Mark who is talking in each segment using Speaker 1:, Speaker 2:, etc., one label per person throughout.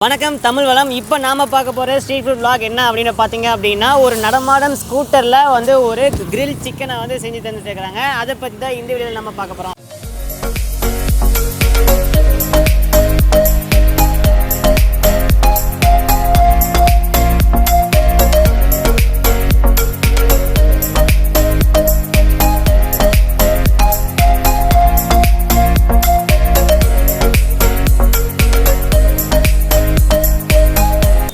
Speaker 1: வணக்கம் தமிழ் வளம். இப்போ நாம் பார்க்க போகிற ஸ்ட்ரீட் ஃபுட் vlog என்ன அப்படின்னு பார்த்தீங்க அப்படின்னா, ஒரு நடமாடும் ஸ்கூட்டரில் வந்து ஒரு கிரில் சிக்கனை வந்து செஞ்சு தந்துட்டு இருக்கிறாங்க. அதை பற்றி தான் இந்த வீடியோவில் நம்ம பார்க்க போகிறோம்.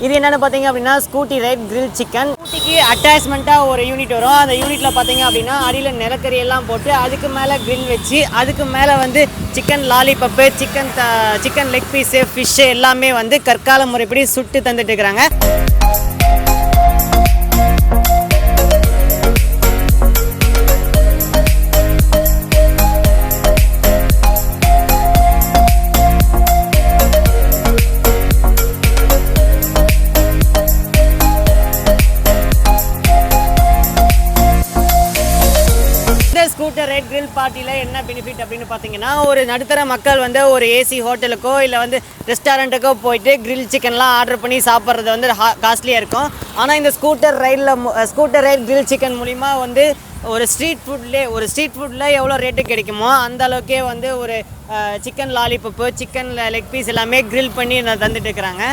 Speaker 1: இது என்னென்னு பார்த்தீங்க அப்படின்னா, ஸ்கூட்டி ரைட் கிரில் சிக்கன். ஸ்கூட்டிக்கு அட்டாச்மெண்ட்டாக ஒரு யூனிட் வரும். அந்த யூனிட்டில் பார்த்தீங்க அப்படின்னா அடியில் நிலக்கரி எல்லாம் போட்டு அதுக்கு மேலே கிரில் வச்சு அதுக்கு மேலே வந்து chicken lollipop, chicken leg piece, fish எல்லாமே வந்து கற்கால முறைப்படி சுட்டு தந்துட்டு இருக்கிறாங்க. ஸ்கூட்டர் ரைட் கிரில் பார்ட்டியில் என்ன பெனிஃபிட் அப்படின்னு பார்த்தீங்கன்னா, ஒரு நடுத்தர மக்கள் வந்து ஒரு ஏசி ஹோட்டலுக்கோ இல்லை வந்து ரெஸ்டாரண்ட்டுக்கோ போயிட்டு கிரில் சிக்கன்லாம் ஆர்டர் பண்ணி சாப்பிட்றது வந்து காஸ்ட்லியாக இருக்கும். ஆனால் இந்த ஸ்கூட்டர் ரைட் கிரில் சிக்கன் மூலிமா வந்து ஒரு ஸ்ட்ரீட் ஃபுட்டில் எவ்வளோ ரேட்டு கிடைக்குமோ அந்த அளவுக்கே வந்து ஒரு chicken lollipop, chicken leg piece எல்லாமே கிரில் பண்ணி தந்துட்டு இருக்கிறாங்க.